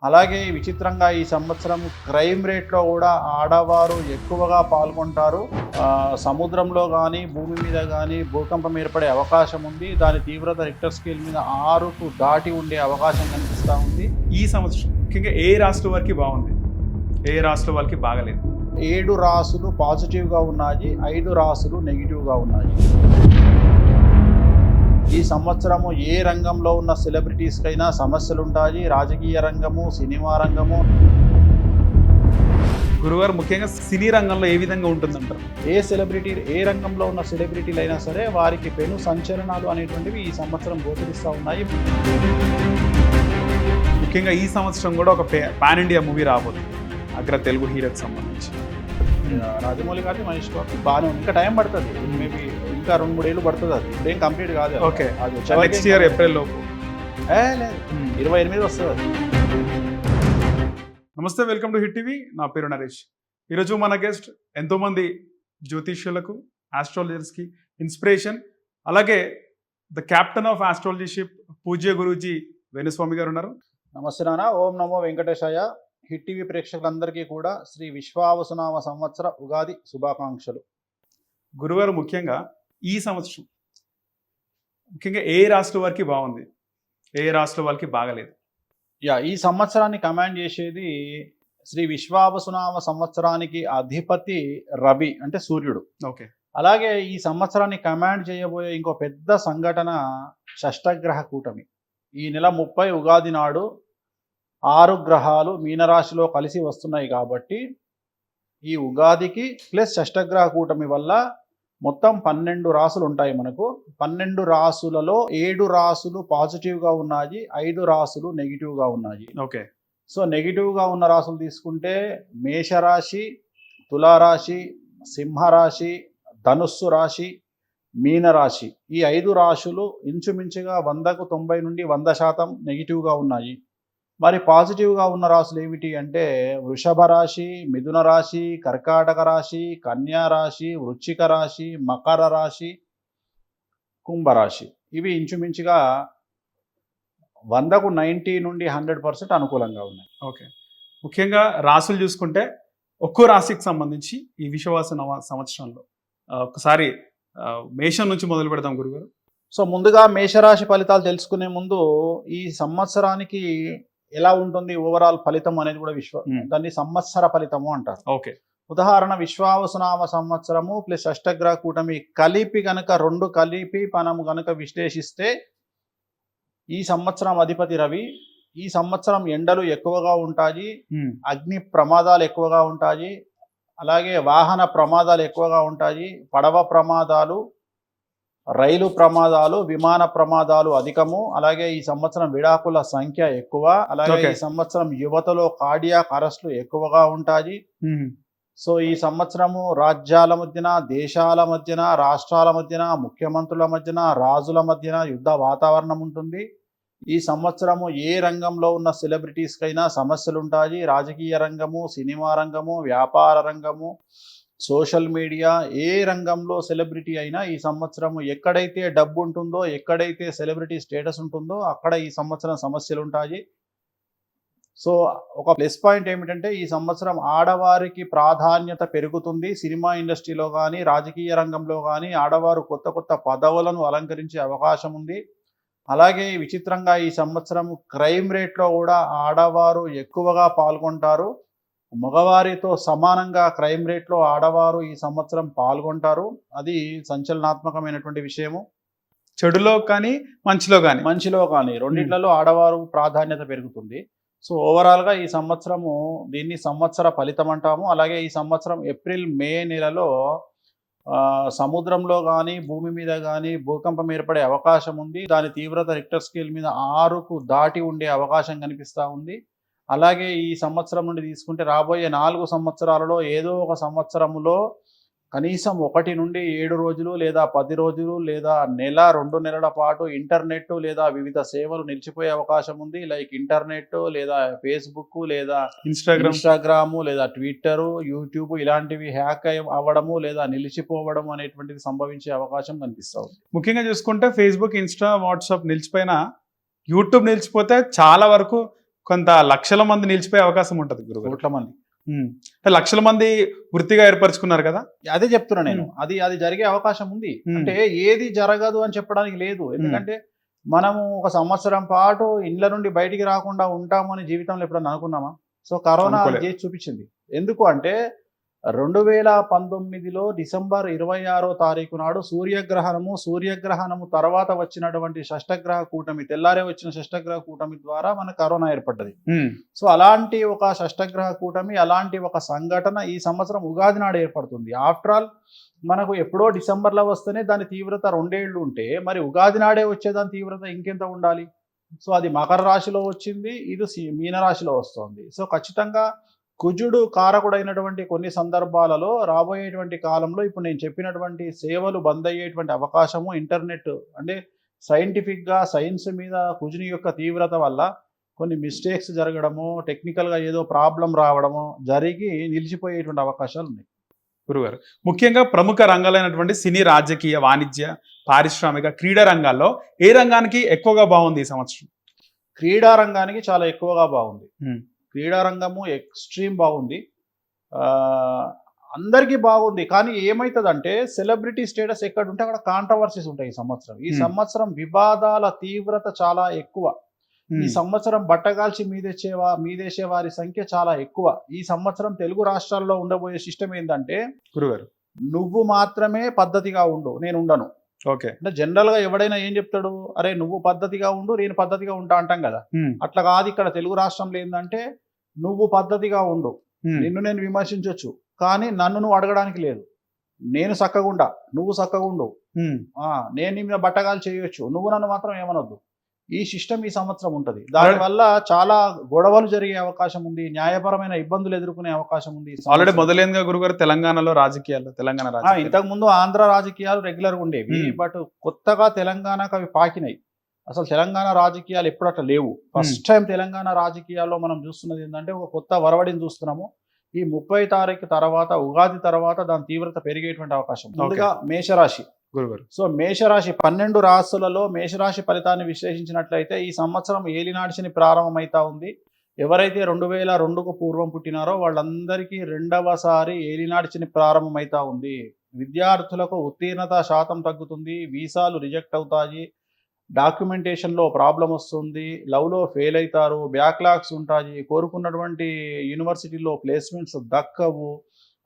అలాగే విచిత్రంగా ఈ సంవత్సరం క్రైమ్ రేట్లో కూడా ఆడవారు ఎక్కువగా పాల్గొంటారు. సముద్రంలో కానీ భూమి మీద కానీ భూకంపం ఏర్పడే అవకాశం ఉంది. దాని తీవ్రత రిక్టర్ స్కేల్ మీద 6కు దాటి ఉండే అవకాశం కనిపిస్తూ ఉంది. ఈ సంవత్సరం ముఖ్యంగా ఏ రాష్ట్రం వరకు బాగుంది, ఏ రాష్ట్రం వరకు బాగలేదు? 7 రాసులు పాజిటివ్గా ఉన్నాయి, 5 రాసులు నెగిటివ్గా ఉన్నాయి. ఈ సంవత్సరము ఏ రంగంలో ఉన్న సెలబ్రిటీస్కైనా సమస్యలుంటాయి. రాజకీయ రంగము, సినిమా రంగము. గురుగారు ముఖ్యంగా సినీ రంగంలో ఏ విధంగా ఉంటుందంటారు? ఏ సెలబ్రిటీ, ఏ రంగంలో ఉన్న సెలబ్రిటీలైనా సరే వారికి పెను సంచలనాలు అనేటువంటివి ఈ సంవత్సరం గోచరిస్తూ ఉన్నాయి. ముఖ్యంగా ఈ సంవత్సరం కూడా ఒక పాన్ ఇండియా మూవీ రాబోతుంది అగ్ర తెలుగు హీరోకి సంబంధించి. రాజమౌళి గారికి, మహేష్ గారికి బాగానే ఉంది. ఇంకా టైం పడుతుంది, మేబీ ఇంకా 2-3 ఏళ్ళు పడుతుంది. అది ఇప్పుడేం కంప్లీట్ కాదు. ఓకే, అది నెక్స్ట్ ఇయర్ ఏప్రిల్ లోపు. లేదు, 28 వస్తుంది అది. నమస్తే, వెల్కమ్ టు హిట్ టీవీ. నా పేరు నరేష్. ఈరోజు మన గెస్ట్ ఎంతోమంది జ్యోతిష్యులకు, ఆస్ట్రాలజర్స్కి ఇన్స్పిరేషన్, అలాగే ద క్యాప్టెన్ ఆఫ్ ఆస్ట్రాలజీషిప్ పూజ్య గురూజీ వేణుస్వామి గారు ఉన్నారు. నమస్తే నాన్న. ఓం నమో వెంకటేశాయ. హిట్ టీవీ ప్రేక్షకులందరికీ కూడా శ్రీ విశ్వావసునామ సంవత్సర ఉగాది శుభాకాంక్షలు. గురువారు ముఖ్యంగా ఈ సంవత్సరం ముఖ్యంగా ఏ రాష్ట్రం వరకు బాగుంది, ఏ రాష్ట్రం వరకు బాగలేదు? ఈ సంవత్సరాన్ని కమాండ్ చేసేది శ్రీ విశ్వావసునామ సంవత్సరానికి అధిపతి రవి, అంటే సూర్యుడు. ఓకే. అలాగే ఈ సంవత్సరాన్ని కమాండ్ చేయబోయే ఇంకో పెద్ద సంఘటన షష్టగ్రహ కూటమి. ఈ నెల 30 ఉగాది నాడు 6 గ్రహాలు మీనరాశిలో కలిసి వస్తున్నాయి. కాబట్టి ఈ ఉగాదికి ప్లస్ షష్టగ్రహ కూటమి వల్ల మొత్తం 12 రాసులు ఉంటాయి మనకు. 12 రాసులలో 7 రాసులు పాజిటివ్గా ఉన్నాయి, 5 రాసులు నెగిటివ్గా ఉన్నాయి. ఓకే. సో నెగిటివ్గా ఉన్న రాసులు తీసుకుంటే మేషరాశి, తులారాశి, సింహరాశి, ధనుస్సు రాశి, మీనరాశి. ఈ 5 రాశులు ఇంచుమించుగా 100కు 90 నుండి 100% నెగిటివ్గా ఉన్నాయి. మరి పాజిటివ్గా ఉన్న రాశులు ఏమిటి అంటే వృషభ రాశి, మిథున రాశి, కర్కాటక రాశి, కన్యా రాశి, వృశ్చిక రాశి, మకర రాశి, కుంభరాశి. ఇవి ఇంచుమించుగా 100కు 90 నుండి 100% అనుకూలంగా ఉన్నాయి. ఓకే. ముఖ్యంగా రాశులు చూసుకుంటే ఒక్కో రాశికి సంబంధించి ఈ విశ్వాస సంవత్సరంలో ఒకసారి మేషం నుంచి మొదలు పెడదాం గురుగారు. సో ముందుగా మేషరాశి ఫలితాలు తెలుసుకునే ముందు ఈ సంవత్సరానికి ఎలా ఉంటుంది ఓవరాల్ ఫలితం అనేది కూడా దాన్ని సంవత్సర ఫలితము అంటారు. ఓకే. ఉదాహరణ విశ్వావసునామ సంవత్సరము ప్లస్ అష్టగ్రహ కూటమి కలిపి గనక 2 కలిపి మనము గనక విశ్లేషిస్తే ఈ సంవత్సరం అధిపతి రవి. ఈ సంవత్సరం ఎండలు ఎక్కువగా ఉంటాయి, అగ్ని ప్రమాదాలు ఎక్కువగా ఉంటాయి, అలాగే వాహన ప్రమాదాలు ఎక్కువగా ఉంటాయి, పడవ ప్రమాదాలు, రైలు ప్రమాదాలు, విమాన ప్రమాదాలు అధికము. అలాగే ఈ సంవత్సరం విడాకుల సంఖ్య ఎక్కువ. అలాగే ఈ సంవత్సరం యువతలో కార్డియాక్ అరెస్టులు ఎక్కువగా ఉంటాయి. సో ఈ సంవత్సరము రాజ్యాల మధ్యన, దేశాల మధ్యన, రాష్ట్రాల మధ్యన, ముఖ్యమంత్రుల మధ్యన, రాజుల మధ్యన యుద్ధ వాతావరణం ఉంటుంది. ఈ సంవత్సరము ఏ రంగంలో ఉన్న సెలబ్రిటీస్కైనా సమస్యలుంటాయి. రాజకీయ రంగము, సినిమా రంగము, వ్యాపార రంగము, సోషల్ మీడియా, ఏ రంగంలో సెలబ్రిటీ అయినా ఈ సంవత్సరము ఎక్కడైతే డబ్బు ఉంటుందో, ఎక్కడైతే సెలబ్రిటీ స్టేటస్ ఉంటుందో అక్కడ ఈ సంవత్సరం సమస్యలు ఉంటాయి. సో ఒక ప్లస్ పాయింట్ ఏమిటంటే ఈ సంవత్సరం ఆడవారికి ప్రాధాన్యత పెరుగుతుంది. సినిమా ఇండస్ట్రీలో కానీ, రాజకీయ రంగంలో కానీ ఆడవారు కొత్త కొత్త పదవులను అలంకరించే అవకాశం ఉంది. అలాగే విచిత్రంగా ఈ సంవత్సరం క్రైమ్ రేట్లో కూడా ఆడవారు ఎక్కువగా పాల్గొంటారు. మగవారితో సమానంగా క్రైమ్ రేట్లో ఆడవారు ఈ సంవత్సరం పాల్గొంటారు. అది సంచలనాత్మకమైనటువంటి విషయము. చెడులో కానీ మంచిలో కానీ రెండిట్లలో ఆడవారు ప్రాధాన్యత పెరుగుతుంది. సో ఓవరాల్గా ఈ సంవత్సరము దీన్ని సంవత్సర ఫలితం అంటాము. అలాగే ఈ సంవత్సరం ఏప్రిల్ మే నెలలో సముద్రంలో కానీ భూమి మీద కానీ భూకంపం ఏర్పడే అవకాశం ఉంది. దాని తీవ్రత రిక్టర్ స్కేల్ మీద 6కు దాటి ఉండే అవకాశం కనిపిస్తూ ఉంది. అలాగే ఈ సంవత్సరం నుండి తీసుకుంటే రాబోయే 4 సంవత్సరాలలో ఏదో ఒక సంవత్సరములో కనీసం 1 నుండి 7 రోజులు లేదా 10 రోజులు లేదా నెల 2 నెలల పాటు ఇంటర్నెట్ లేదా వివిధ సేవలు నిలిచిపోయే అవకాశం ఉంది. లైక్ ఇంటర్నెట్ లేదా ఫేస్బుక్ లేదా ఇన్స్టాగ్రామ్ లేదా ట్విట్టర్, యూట్యూబ్ ఇలాంటివి హ్యాక్ అవ్వడము లేదా నిలిచిపోవడం అనేటువంటిది సంభవించే అవకాశం కనిపిస్తుంది. ముఖ్యంగా చూసుకుంటే ఫేస్బుక్, ఇన్స్టా, వాట్సాప్ నిలిచిపోయినా యూట్యూబ్ నిలిచిపోతే చాలా వరకు కొంత లక్షల మంది నిలిచిపోయే అవకాశం ఉంటుంది గురుగారు. కోట్ల మంది. అంటే లక్షల మంది వృత్తిగా ఏర్పరచుకున్నారు కదా. అదే చెప్తున్నా నేను, అది జరిగే అవకాశం ఉంది. అంటే ఏది జరగదు అని చెప్పడానికి లేదు. ఎందుకంటే మనము ఒక సంవత్సరం పాటు ఇళ్ళ నుండి బయటికి రాకుండా ఉంటామని జీవితంలో ఎప్పుడన్నా అనుకున్నామా? సో కరోనా అనుకోలేదు. చేసి చూపించింది. ఎందుకు అంటే 2019లో డిసెంబర్ 26వ తారీఖు నాడు సూర్యగ్రహణము తర్వాత వచ్చినటువంటి షష్టగ్రహ కూటమి, తెల్లారే వచ్చిన షష్టగ్రహ కూటమి ద్వారా మన కరోనా ఏర్పడ్డది. సో అలాంటి ఒక షష్టగ్రహ కూటమి, అలాంటి ఒక సంఘటన ఈ సంవత్సరం ఉగాది నాడు ఏర్పడుతుంది. ఆఫ్టర్ ఆల్ మనకు ఎప్పుడో డిసెంబర్లో వస్తేనే దాని తీవ్రత 2 ఏళ్ళు ఉంటే, మరి ఉగాది నాడే వచ్చేదాని తీవ్రత ఇంకెంత ఉండాలి? సో అది మకర రాశిలో వచ్చింది, ఇది మీనరాశిలో వస్తుంది. సో ఖచ్చితంగా కుజుడు కారకుడైనటువంటి కొన్ని సందర్భాలలో రాబోయేటువంటి కాలంలో ఇప్పుడు నేను చెప్పినటువంటి సేవలు బంద్ అయ్యేటువంటి అవకాశము, ఇంటర్నెట్ అంటే సైంటిఫిక్గా సైన్స్ మీద కుజుని యొక్క తీవ్రత వల్ల కొన్ని మిస్టేక్స్ జరగడము, టెక్నికల్గా ఏదో ప్రాబ్లం రావడము జరిగి నిలిచిపోయేటువంటి అవకాశాలు ఉన్నాయి గురుగారు. ముఖ్యంగా ప్రముఖ రంగాలైనటువంటి సినీ, రాజకీయ, వాణిజ్య, పారిశ్రామిక, క్రీడా రంగాల్లో ఏ రంగానికి ఎక్కువగా బాగుంది ఈ సంవత్సరం? క్రీడా రంగానికి చాలా ఎక్కువగా బాగుంది. క్రీడా రంగము ఎక్స్ట్రీమ్ బాగుంది. అందరికీ బాగుంది. కానీ ఏమవుతుందంటే సెలబ్రిటీ స్టేటస్ ఎక్కడ ఉంటే అక్కడ కాంట్రవర్సీస్ ఉంటాయి. ఈ సంవత్సరం వివాదాల తీవ్రత చాలా ఎక్కువ. ఈ సంవత్సరం బట్టగాల్చి మీదేసే వారి సంఖ్య చాలా ఎక్కువ. ఈ సంవత్సరం తెలుగు రాష్ట్రాల్లో ఉండబోయే సిస్టమ్ ఏంటంటే, గురుగారు నువ్వు మాత్రమే పద్ధతిగా ఉండు, నేను ఉండను. ఓకే. అంటే జనరల్ గా ఎవడైనా ఏం చెప్తాడు, అరే నువ్వు పద్ధతిగా ఉండు, నేను పద్ధతిగా ఉంటా అంటాం కదా. అట్లా కాదు ఇక్కడ తెలుగు రాష్ట్రంలో ఏంటంటే, నువ్వు పద్ధతిగా ఉండు, నిన్ను నేను విమర్శించవచ్చు, కానీ నన్ను నువ్వు అడగడానికి లేదు. నేను చక్కగుండా, నువ్వు చక్కగుండు, నేను నీ మీద బట్టగాలు చేయొచ్చు, నువ్వు నన్ను మాత్రం ఏమనొద్దు. ఈ సిస్టమ్ ఈ సంవత్సరం ఉంటుంది. దానివల్ల చాలా గొడవలు జరిగే అవకాశం ఉంది, న్యాయపరమైన ఇబ్బందులు ఎదుర్కొనే అవకాశం ఉంది. ఆల్రెడీ మొదలైందిగా గురుగారు తెలంగాణలో రాజకీయాలు. ఇంతకు ముందు ఆంధ్ర రాజకీయాలు రెగ్యులర్గా ఉండేవి, బట్ కొత్తగా తెలంగాణకు అవి పాకినాయి. అసలు తెలంగాణ రాజకీయాలు ఎప్పుడు అట్లా లేవు. ఫస్ట్ టైం తెలంగాణ రాజకీయాల్లో మనం చూస్తున్నది ఏంటంటే ఒక కొత్త వరవడిని చూస్తున్నాము. ఈ 30 తారీఖు తర్వాత, ఉగాది తర్వాత దాని తీవ్రత పెరిగేటువంటి అవకాశం. ముందుగా మేషరాశి గురుగారు. సో మేషరాశి 12 రాశులలో మేషరాశి ఫలితాన్ని విశ్లేషించినట్లయితే ఈ సంవత్సరం ఏలినాటి శని ప్రారంభమైతా ఉంది. ఎవరైతే 2002కు పూర్వం పుట్టినారో వాళ్ళందరికీ రెండవసారి ఏలినాటి శని ప్రారంభమైతా ఉంది. విద్యార్థులకు ఉత్తీర్ణత శాతం తగ్గుతుంది, వీసాలు రిజెక్ట్ అవుతాయి, డాక్యుమెంటేషన్లో ప్రాబ్లం వస్తుంది, లవ్లో ఫెయిల్ అవుతారు, బ్యాక్లాగ్స్ ఉంటాయి, కోరుకున్నటువంటి యూనివర్సిటీలో ప్లేస్మెంట్స్ దక్కవు,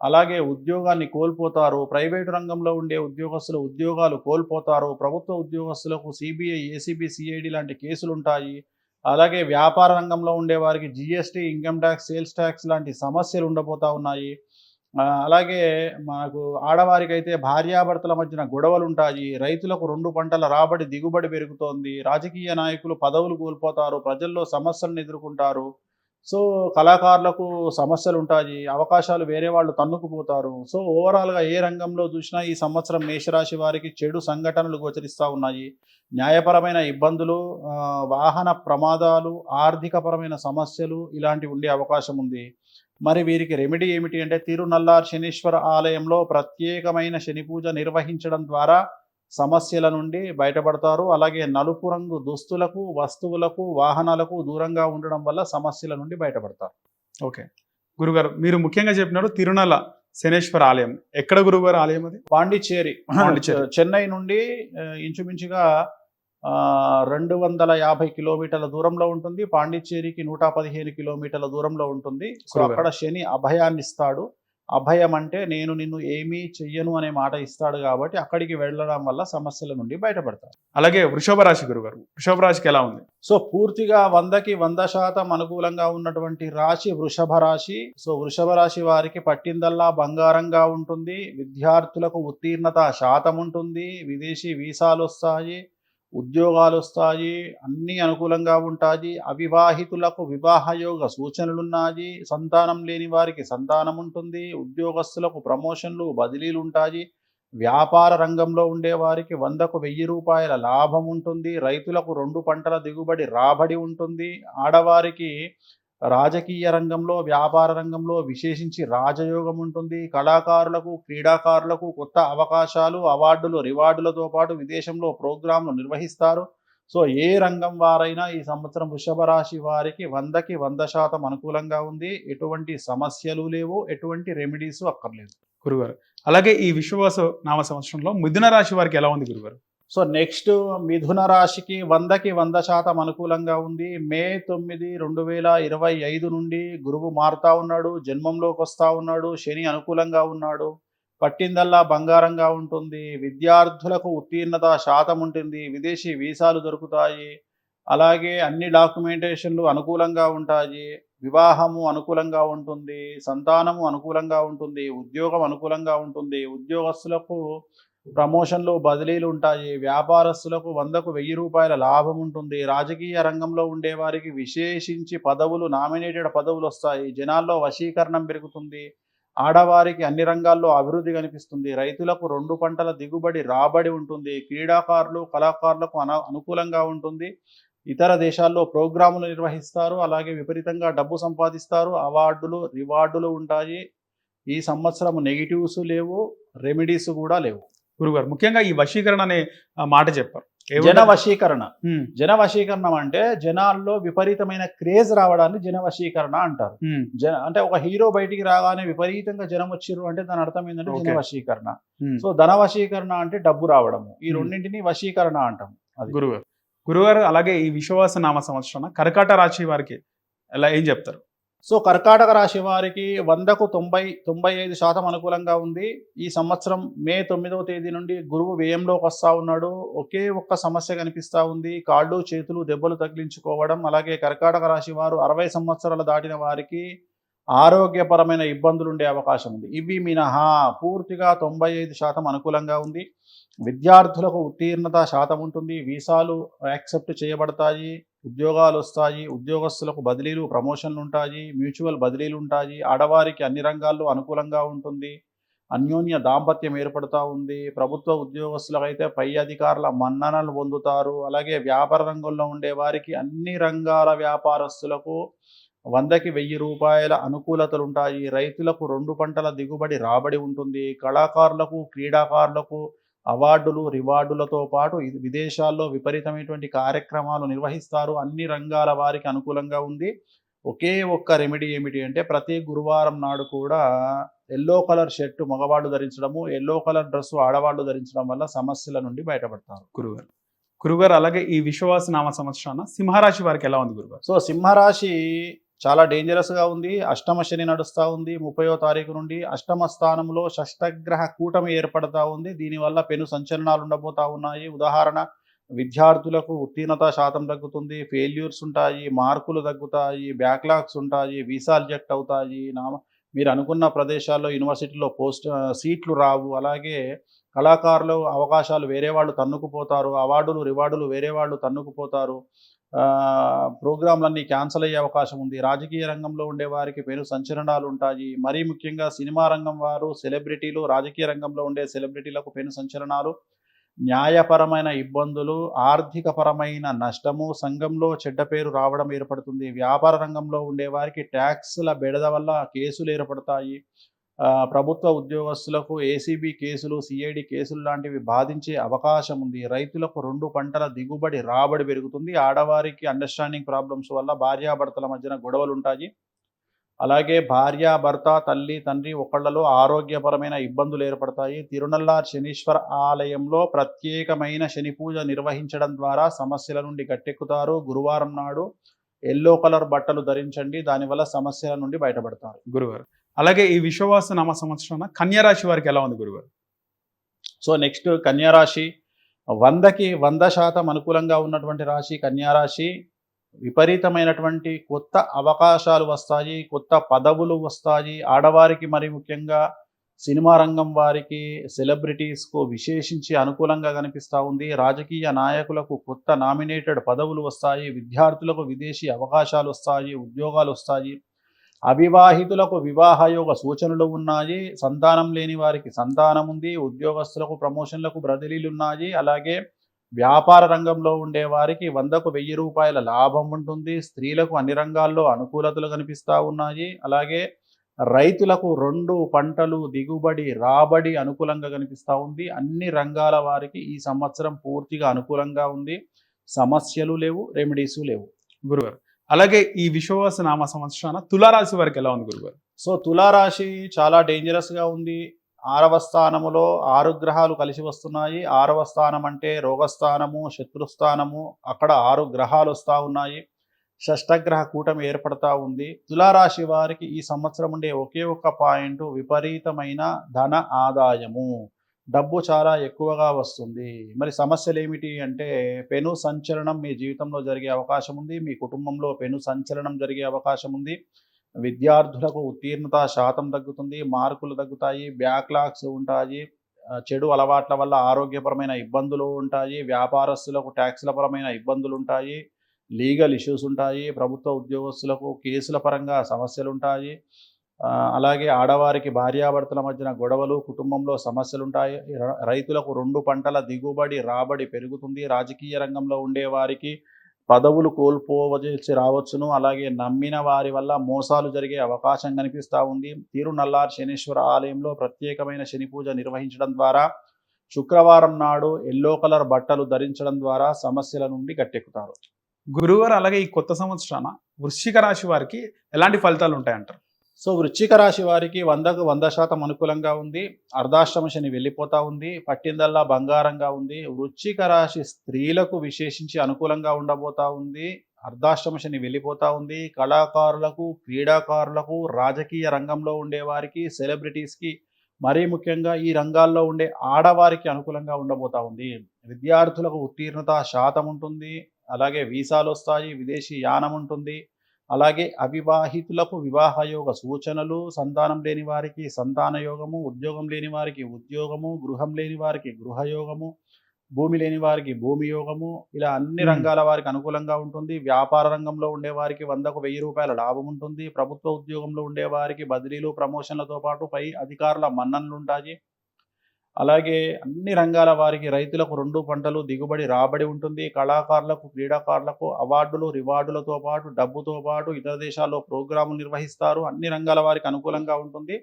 అలాగే ఉద్యోగాన్ని కోల్పోతారు, ప్రైవేటు రంగంలో ఉండే ఉద్యోగస్తులు ఉద్యోగాలు కోల్పోతారు, ప్రభుత్వ ఉద్యోగస్తులకు సిబిఐ, ఏసీబీ, సిఐడి లాంటి కేసులు ఉంటాయి, అలాగే వ్యాపార రంగంలో ఉండే వారికి GST, income tax, sales tax లాంటి సమస్యలు ఉండబోతా ఉన్నాయి. అలాగే మనకు ఆడవారికి అయితే భార్యాభర్తల మధ్యన గొడవలు ఉంటాయి, రైతులకు 2 పంటల రాబడి దిగుబడి పెరుగుతోంది, రాజకీయ నాయకులు పదవులు కోల్పోతారు, ప్రజల్లో సమస్యలను ఎదుర్కొంటారు. సో కళాకారులకు సమస్యలు ఉంటాయి, అవకాశాలు వేరే వాళ్ళు తన్నుకుపోతారు. సో ఓవరాల్గా ఏ రంగంలో చూసినా ఈ సంవత్సరం మేషరాశి వారికి చెడు సంఘటనలు గోచరిస్తూ ఉన్నాయి. న్యాయపరమైన ఇబ్బందులు, వాహన ప్రమాదాలు, ఆర్థికపరమైన సమస్యలు ఇలాంటివి ఉండే అవకాశం ఉంది. మరి వీరికి రెమెడీ ఏమిటి అంటే, తిరునల్లార్ శనీశ్వర ఆలయంలో ప్రత్యేకమైన శని పూజ నిర్వహించడం ద్వారా సమస్యల నుండి బయటపడతారు. అలాగే నలుపు రంగు దుస్తులకు, వస్తువులకు, వాహనాలకు దూరంగా ఉండడం వల్ల సమస్యల నుండి బయటపడతారు. ఓకే గురుగారు, మీరు ముఖ్యంగా చెప్పినారు తిరునల శనేశ్వర ఆలయం. ఎక్కడ గురుగారు ఆలయం అది? పాండిచ్చేరి. చెన్నై నుండి ఇంచుమించుగా 250 కిలోమీటర్ల దూరంలో ఉంటుంది. పాండిచ్చేరికి 115 కిలోమీటర్ల దూరంలో ఉంటుంది. సో అక్కడ శని అభయాన్ని ఇస్తాడు. అభయం అంటే నేను నిన్ను ఏమీ చెయ్యను అనే మాట ఇస్తాడు, కాబట్టి అక్కడికి వెళ్ళడం వల్ల సమస్యల నుండి బయటపడతారు. అలాగే వృషభ రాశి గురుగారు, వృషభ రాశికి ఎలా ఉంది? సో పూర్తిగా 100కి 100% అనుకూలంగా ఉన్నటువంటి రాశి వృషభ రాశి. సో వృషభ రాశి వారికి పట్టిందల్లా బంగారంగా ఉంటుంది. విద్యార్థులకు ఉత్తీర్ణత శాతం ఉంటుంది, విదేశీ వీసాలు వస్తాయి, ఉద్యోగాలు వస్తాయి, అన్నీ అనుకూలంగా ఉంటాయి. అవివాహితులకు వివాహయోగ సూచనలున్నాయి, సంతానం లేని వారికి సంతానం ఉంటుంది, ఉద్యోగస్తులకు ప్రమోషన్లు, బదిలీలు ఉంటాయి, వ్యాపార రంగంలో ఉండే వారికి 100కు 1000 రూపాయల లాభం ఉంటుంది, రైతులకు 2 పంటల దిగుబడి రాబడి ఉంటుంది, ఆడవారికి రాజకీయ రంగంలో, వ్యాపార రంగంలో విశేషించి రాజయోగం ఉంటుంది, కళాకారులకు, క్రీడాకారులకు కొత్త అవకాశాలు, అవార్డులు, రివార్డులతో పాటు విదేశంలో ప్రోగ్రాంలు నిర్వహిస్తారు. సో ఏ రంగం వారైనా ఈ సంవత్సరం వృషభ రాశి వారికి 100కి 100% అనుకూలంగా ఉంది. ఎటువంటి సమస్యలు లేవు, ఎటువంటి రెమెడీస్ అక్కర్లేదు. గురుగారు అలాగే ఈ విశ్వవాస నామ సంవత్సరంలో మిథున రాశి వారికి ఎలా ఉంది గురుగారు? సో నెక్స్ట్ మిథున రాశికి 100కి 100% అనుకూలంగా ఉంది. మే 9, 2025 నుండి గురువు మారుతా ఉన్నాడు, జన్మంలోకి వస్తూ ఉన్నాడు, శని అనుకూలంగా ఉన్నాడు. పట్టిందల్లా బంగారంగా ఉంటుంది. విద్యార్థులకు ఉత్తీర్ణత శాతం ఉంటుంది. విదేశీ వీసాలు దొరుకుతాయి. అలాగే అన్ని డాక్యుమెంటేషన్లు అనుకూలంగా ఉంటాయి. వివాహము అనుకూలంగా ఉంటుంది. సంతానము అనుకూలంగా ఉంటుంది. ఉద్యోగం అనుకూలంగా ఉంటుంది. ఉద్యోగస్తులకు ప్రమోషన్లు బదిలీలు ఉంటాయి. వ్యాపారస్తులకు 100కు 1000 రూపాయల లాభం ఉంటుంది. రాజకీయ రంగంలో ఉండేవారికి విశేషించి పదవులు, నామినేటెడ్ పదవులు వస్తాయి. జనాల్లో వశీకరణం పెరుగుతుంది. ఆడవారికి అన్ని రంగాల్లో అభివృద్ధి కనిపిస్తుంది. రైతులకు 2 పంటల దిగుబడి రాబడి ఉంటుంది. క్రీడాకారులు, కళాకారులకు అనుకూలంగా ఉంటుంది. ఇతర దేశాల్లో ప్రోగ్రాములు నిర్వహిస్తారు. అలాగే విపరీతంగా డబ్బు సంపాదిస్తారు. అవార్డులు, రివార్డులు ఉంటాయి. ఈ సంవత్సరం నెగిటివ్స్ లేవు, రెమెడీస్ కూడా లేవు. గురుగారు ముఖ్యంగా ఈ వశీకరణ అనే మాట చెప్పారు. జన వశీకరణ. జన వశీకరణం అంటే జనాల్లో విపరీతమైన క్రేజ్ రావడాన్ని జన వశీకరణ అంటారు. అంటే ఒక హీరో బయటికి రాగానే విపరీతంగా జనం వచ్చిర్రు అంటే దాని అర్థం ఏంటంటే జన వశీకరణ. సో ధన వశీకరణ అంటే డబ్బు రావడము. ఈ రెండింటిని వశీకరణ అంటాం. అది గురుగారు అలాగే ఈ విశ్వవాస నామ సంవత్సరం కర్కాట రాశి వారికి ఎలా ఏం చెప్తారు? సో కర్కాటక రాశి వారికి 100కు 95% అనుకూలంగా ఉంది. ఈ సంవత్సరం మే 9వ తేదీ నుండి గురువు వ్యయంలోకి వస్తూ ఉన్నాడు. ఒకే ఒక్క సమస్య కనిపిస్తూ ఉంది. కాళ్ళు చేతులు దెబ్బలు తగిలించుకోవడం. అలాగే కర్కాటక రాశి వారు 60 సంవత్సరాలు దాటిన వారికి ఆరోగ్యపరమైన ఇబ్బందులు ఉండే అవకాశం ఉంది. ఇవి మినహా పూర్తిగా 95% అనుకూలంగా ఉంది. విద్యార్థులకు ఉత్తీర్ణత శాతం ఉంటుంది. వీసాలు యాక్సెప్ట్ చేయబడతాయి. ఉద్యోగాలు వస్తాయి. ఉద్యోగస్తులకు బదిలీలు, ప్రమోషన్లు ఉంటాయి. మ్యూచువల్ బదిలీలు ఉంటాయి. ఆడవారికి అన్ని రంగాల్లో అనుకూలంగా ఉంటుంది. అన్యోన్య దాంపత్యం ఏర్పడుతూ ఉంది. ప్రభుత్వ ఉద్యోగస్తులకైతే పై అధికారుల మన్ననలు పొందుతారు. అలాగే వ్యాపార రంగంలో ఉండే వారికి అన్ని రంగాల వ్యాపారస్తులకు 100కి 1000 రూపాయల అనుకూలతలు ఉంటాయి. రైతులకు 2 పంటల దిగుబడి రాబడి ఉంటుంది. కళాకారులకు, క్రీడాకారులకు అవార్డులు, రివార్డులతో పాటు విదేశాల్లో విపరీతమైనటువంటి కార్యక్రమాలు నిర్వహిస్తారు. అన్ని రంగాల వారికి అనుకూలంగా ఉంది. ఒకే ఒక్క రెమెడీ ఏమిటి అంటే ప్రతి గురువారం నాడు కూడా ఎల్లో కలర్ షర్టు మగవాళ్ళు ధరించడము, ఎల్లో కలర్ డ్రెస్సు ఆడవాళ్ళు ధరించడం వల్ల సమస్యల నుండి బయటపడతారు. గురుగారు అలాగే ఈ విశ్వవాస నామ సంవత్సరాన సింహరాశి వారికి ఎలా ఉంది గురుగారు? సో సింహరాశి చాలా డేంజరస్గా ఉంది. అష్టమ శని నడుస్తూ ఉంది. 30వ తారీఖు నుండి అష్టమ స్థానంలో షష్టగ్రహ కూటమి ఏర్పడతా ఉంది. దీనివల్ల పెను సంచలనాలు ఉండబోతా ఉన్నాయి. ఉదాహరణ, విద్యార్థులకు ఉత్తీర్ణత శాతం తగ్గుతుంది. ఫెయిల్యూర్స్ ఉంటాయి. మార్కులు తగ్గుతాయి. బ్యాక్లాగ్స్ ఉంటాయి. వీసా రిజెక్ట్ అవుతాయి. మీరు అనుకున్న ప్రదేశాల్లో యూనివర్సిటీలో సీట్లు రావు. అలాగే కళాకారులు అవకాశాలు వేరే వాళ్ళు తన్నుకుపోతారు. అవార్డులు, రివార్డులు వేరే వాళ్ళు తన్నుకుపోతారు. ప్రోగ్రాంలన్నీ క్యాన్సిల్ అయ్యే అవకాశం ఉంది. రాజకీయ రంగంలో ఉండే వారికి పెను సంచలనాలు ఉంటాయి. మరీ ముఖ్యంగా సినిమా రంగం వారు, సెలబ్రిటీలు, రాజకీయ రంగంలో ఉండే సెలబ్రిటీలకు పెను సంచలనాలు, న్యాయపరమైన ఇబ్బందులు, ఆర్థికపరమైన నష్టము, సంఘంలో చెడ్డ పేరు రావడం ఏర్పడుతుంది. వ్యాపార రంగంలో ఉండే వారికి ట్యాక్స్ల బెడద వల్ల కేసులు ఏర్పడతాయి. ప్రభుత్వ ఉద్యోగస్తులకు ఏసీబీ కేసులు, సిఐడి కేసులు లాంటివి బాధించే అవకాశం ఉంది. రైతులకు 2 పంటల దిగుబడి రాబడి పెరుగుతుంది. ఆడవారికి అండర్స్టాండింగ్ ప్రాబ్లమ్స్ వల్ల భార్యాభర్తల మధ్యన గొడవలు ఉంటాయి. అలాగే భార్య, భర్త, తల్లి, తండ్రి ఒకళ్లలో ఆరోగ్యపరమైన ఇబ్బందులు ఏర్పడతాయి. తిరునల్లార్ శనీశ్వర ఆలయంలో ప్రత్యేకమైన శని పూజ నిర్వహించడం ద్వారా సమస్యల నుండి గట్టెక్కుతారు. గురువారం నాడు ఎల్లో కలర్ బట్టలు ధరించండి. దానివల్ల సమస్యల నుండి బయటపడతారు. గురుగారు అలాగే ఈ విశ్వవాస నామ సంవత్సరాన కన్యారాశి వారికి ఎలా ఉంది గురుగారు? సో నెక్స్ట్ కన్యారాశి 100కి 100% అనుకూలంగా ఉన్నటువంటి రాశి కన్యారాశి. విపరీతమైనటువంటి కొత్త అవకాశాలు వస్తాయి. కొత్త పదవులు వస్తాయి. ఆడవారికి మరి ముఖ్యంగా సినిమా రంగం వారికి, సెలబ్రిటీస్కు విశేషించి అనుకూలంగా కనిపిస్తూ ఉంది. రాజకీయ నాయకులకు కొత్త నామినేటెడ్ పదవులు వస్తాయి. విద్యార్థులకు విదేశీ అవకాశాలు వస్తాయి. ఉద్యోగాలు వస్తాయి. అవివాహితులకు వివాహయోగ సూచనలు ఉన్నాయి. సంతానం లేని వారికి సంతానం ఉంది. ఉద్యోగస్తులకు ప్రమోషన్లకు బదిలీలు ఉన్నాయి. అలాగే వ్యాపార రంగంలో ఉండే వారికి 100కు 1000 రూపాయల లాభం ఉంటుంది. స్త్రీలకు అన్ని రంగాల్లో అనుకూలతలు కనిపిస్తూ ఉన్నాయి. అలాగే రైతులకు 2 పంటలు దిగుబడి రాబడి అనుకూలంగా కనిపిస్తూ ఉంది. అన్ని రంగాల వారికి ఈ సంవత్సరం పూర్తిగా అనుకూలంగా ఉంది. సమస్యలు లేవు, రెమెడీస్ లేవు. గురుగారు అలాగే ఈ విశ్వవాస నామ సంవత్సరాన తులారాశి వారికి ఎలా ఉంది గురుగారు? సో తులారాశి చాలా డేంజరస్గా ఉంది. 6వ స్థానములో 6 గ్రహాలు కలిసి వస్తున్నాయి. 6వ స్థానం అంటే రోగస్థానము, శత్రుస్థానము. అక్కడ 6 గ్రహాలు వస్తూ ఉన్నాయి. షష్టగ్రహ కూటమి ఏర్పడతా ఉంది. తులారాశి వారికి ఈ సంవత్సరం ఉండే ఒకే ఒక్క పాయింట్ విపరీతమైన ధన ఆదాయము. డబ్బు చాలా ఎక్కువగా వస్తుంది. మరి సమస్యలు ఏమిటి అంటే పెను సంచలనం మీ జీవితంలో జరిగే అవకాశం ఉంది. మీ కుటుంబంలో పెను సంచలనం జరిగే అవకాశం ఉంది. విద్యార్థులకు ఉత్తీర్ణత శాతం తగ్గుతుంది, మార్కులు తగ్గుతాయి, బ్యాక్లాగ్స్ ఉంటాయి, చెడు అలవాట్ల వల్ల ఆరోగ్యపరమైన ఇబ్బందులు ఉంటాయి, వ్యాపారస్తులకు ట్యాక్స్ల పరమైన ఇబ్బందులు ఉంటాయి, లీగల్ ఇష్యూస్ ఉంటాయి, ప్రభుత్వ ఉద్యోగస్తులకు కేసుల పరంగా సమస్యలు ఉంటాయి. అలాగే ఆడవారికి భార్యాభర్తల మధ్యన గొడవలు, కుటుంబంలో సమస్యలు ఉంటాయి. రైతులకు 2 పంటల దిగుబడి రాబడి పెరుగుతుంది. రాజకీయ రంగంలో ఉండేవారికి పదవులు కోల్పోవలసి రావచ్చును. అలాగే నమ్మిన వారి వల్ల మోసాలు జరిగే అవకాశం కనిపిస్తూ ఉంది. తిరునల్లార్ శనీశ్వర ఆలయంలో ప్రత్యేకమైన శని పూజ నిర్వహించడం ద్వారా, శుక్రవారం నాడు ఎల్లో కలర్ బట్టలు ధరించడం ద్వారా సమస్యల నుండి గట్టెక్కుతారు. గురువారు అలాగే ఈ కొత్త సంవత్సరాన వృశ్చిక రాశి వారికి ఎలాంటి ఫలితాలు ఉంటాయంటారు? సో వృశ్చిక రాశి వారికి 100కు 100% అనుకూలంగా ఉంది. అర్ధాష్టమ శని వెళ్ళిపోతూ ఉంది. పట్టిందల్లా బంగారంగా ఉంది. వృశ్చిక రాశి స్త్రీలకు విశేషించి అనుకూలంగా ఉండబోతా ఉంది. అర్ధాష్టమ శని వెళ్ళిపోతూ ఉంది. కళాకారులకు, క్రీడాకారులకు, రాజకీయ రంగంలో ఉండేవారికి, సెలబ్రిటీస్కి, మరీ ముఖ్యంగా ఈ రంగాల్లో ఉండే ఆడవారికి అనుకూలంగా ఉండబోతా ఉంది. విద్యార్థులకు ఉత్తీర్ణత శాతం ఉంటుంది. అలాగే వీసాలు వస్తాయి, విదేశీ యానం ఉంటుంది. అలాగే అవివాహితులకు వివాహయోగ సూచనలు, సంతానం లేని వారికి సంతాన యోగము, ఉద్యోగం లేని వారికి ఉద్యోగము, గృహం లేని వారికి గృహయోగము, భూమి లేని వారికి భూమి యోగము, ఇలా అన్ని రంగాల వారికి అనుకూలంగా ఉంటుంది. వ్యాపార రంగంలో ఉండేవారికి 100కు 1000 రూపాయల లాభం ఉంటుంది. ప్రభుత్వ ఉద్యోగంలో ఉండేవారికి బదిలీలు, ప్రమోషన్లతో పాటు పై అధికారుల మన్ననలు ఉంటాయి. అలాగే అన్ని రంగాల వారికి, రైతులకు 2 పంటలు దిగుబడి రాబడి ఉంటుంది. కళాకారులకు, క్రీడాకారులకు అవార్డులు, రివార్డులతో పాటు డబ్బుతో పాటు ఇతర దేశాల్లో ప్రోగ్రాములు నిర్వహిస్తారు. అన్ని రంగాల వారికి అనుకూలంగా ఉంటుంది.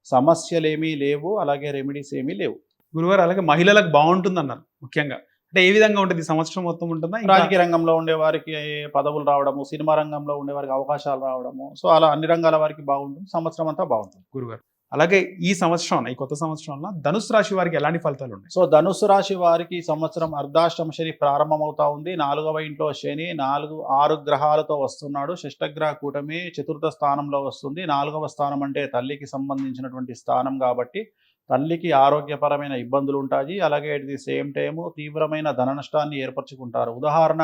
సమస్యలేమీ లేవు, అలాగే రెమెడీస్ ఏమీ లేవు. గురువారు అలాగే మహిళలకు బాగుంటుంది అన్నారు ముఖ్యంగా. అంటే ఏ విధంగా ఉంటుంది? ఈ సంవత్సరం మొత్తం ఉంటుందా? రాజకీయ రంగంలో ఉండే వారికి పదవులు రావడము, సినిమా రంగంలో ఉండే వారికి అవకాశాలు రావడము, సో అలా అన్ని రంగాల వారికి బాగుంటుంది. సంవత్సరం అంతా బాగుంటుంది. గురుగారు అలాగే ఈ సంవత్సరం, ఈ కొత్త సంవత్సరంలో ధనుసు రాశి వారికి ఎలాంటి ఫలితాలు ఉన్నాయి? సో ధనుసు రాశి వారికి ఈ సంవత్సరం అర్ధాష్టమ శని ప్రారంభమవుతా ఉంది. 4వ ఇంట్లో శని 6 గ్రహాలతో వస్తున్నాడు. షష్టగ్రహ కూటమి చతుర్థ స్థానంలో వస్తుంది. 4వ స్థానం అంటే తల్లికి సంబంధించినటువంటి స్థానం కాబట్టి తల్లికి ఆరోగ్యపరమైన ఇబ్బందులు ఉంటాయి. అలాగే ఎట్ ది సేమ్ టైము తీవ్రమైన ధన నష్టాన్ని ఏర్పరచుకుంటారు. ఉదాహరణ,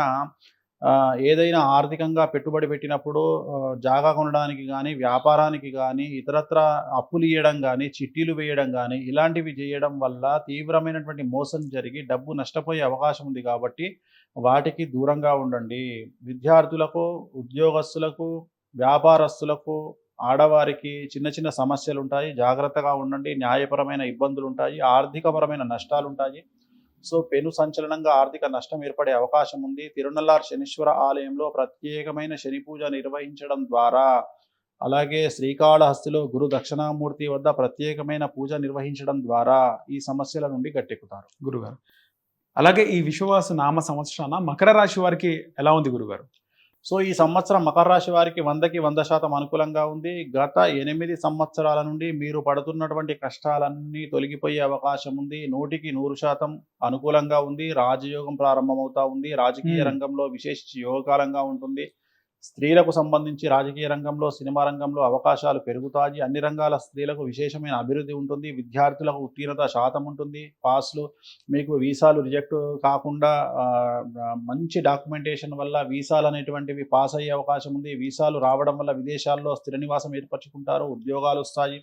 ఏదైనా ఆర్థికంగా పెట్టుబడి పెట్టినప్పుడు జాగా కొనడానికి కానీ, వ్యాపారానికి కానీ, ఇతరత్ర అప్పులు ఇవ్వడం కానీ, చిట్టీలు వేయడం కానీ, ఇలాంటివి చేయడం వల్ల తీవ్రమైనటువంటి మోసం జరిగి డబ్బు నష్టపోయే అవకాశం ఉంది. కాబట్టి వాటికి దూరంగా ఉండండి. విద్యార్థులకు, ఉద్యోగస్తులకు, వ్యాపారస్తులకు, ఆడవారికి చిన్న చిన్న సమస్యలు ఉంటాయి. జాగ్రత్తగా ఉండండి. న్యాయపరమైన ఇబ్బందులు ఉంటాయి. ఆర్థికపరమైన నష్టాలు ఉంటాయి. సో పెను సంచలనంగా ఆర్థిక నష్టం ఏర్పడే అవకాశం ఉంది. తిరునల్లార్ శనీశ్వర ఆలయంలో ప్రత్యేకమైన శని పూజ నిర్వహించడం ద్వారా, అలాగే శ్రీకాళహస్తిలో గురు దక్షిణామూర్తి వద్ద ప్రత్యేకమైన పూజ నిర్వహించడం ద్వారా ఈ సమస్యల నుండి గట్టెక్కుతారు. గురుగారు అలాగే ఈ విశ్వవాస నామ సంవత్సరాన మకర రాశి వారికి ఎలా ఉంది గురుగారు? సో ఈ సంవత్సరం మకర రాశి వారికి 100కి 100% అనుకూలంగా ఉంది. గత 8 సంవత్సరాల నుండి మీరు పడుతున్నటువంటి కష్టాలన్నీ తొలగిపోయే అవకాశం ఉంది. 100కి 100% అనుకూలంగా ఉంది. రాజయోగం ప్రారంభమవుతా ఉంది. రాజకీయ రంగంలో విశేషించి యోగకాలంగా ఉంటుంది. స్త్రీలకు సంబంధించి రాజకీయ రంగంలో, సినిమా రంగంలో అవకాశాలు పెరుగుతాయి. అన్ని రంగాల స్త్రీలకు విశేషమైన అభివృద్ధి ఉంటుంది. విద్యార్థులకు ఉత్తీర్ణత శాతం ఉంటుంది. పాస్లు, మీకు వీసాలు రిజెక్ట్ కాకుండా మంచి డాక్యుమెంటేషన్ వల్ల వీసాలు అనేటువంటివి పాస్ అయ్యే అవకాశం ఉంది. వీసాలు రావడం వల్ల విదేశాల్లో స్థిర నివాసం ఏర్పరచుకుంటారు. ఉద్యోగాలు వస్తాయి.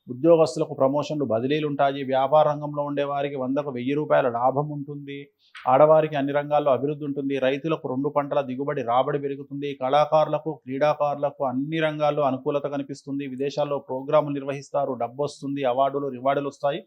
ఉద్యోగస్తులకు ప్రమోషన్లు, బదిలీలు ఉంటాయి. వ్యాపార రంగంలో ఉండేవారికి 100కు 1000 రూపాయల లాభం ఉంటుంది. ఆడవారికి అన్ని రంగాల్లో అభివృద్ధి ఉంటుంది. రైతులకు 2 పంటల దిగుబడి రాబడి పెరుగుతుంది. కళాకారులకు, క్రీడాకారులకు అన్ని రంగాల్లో అనుకూలత కనిపిస్తుంది. విదేశాల్లో ప్రోగ్రాములు నిర్వహిస్తారు. డబ్బు వస్తుంది. అవార్డులు, రివార్డులు వస్తాయి.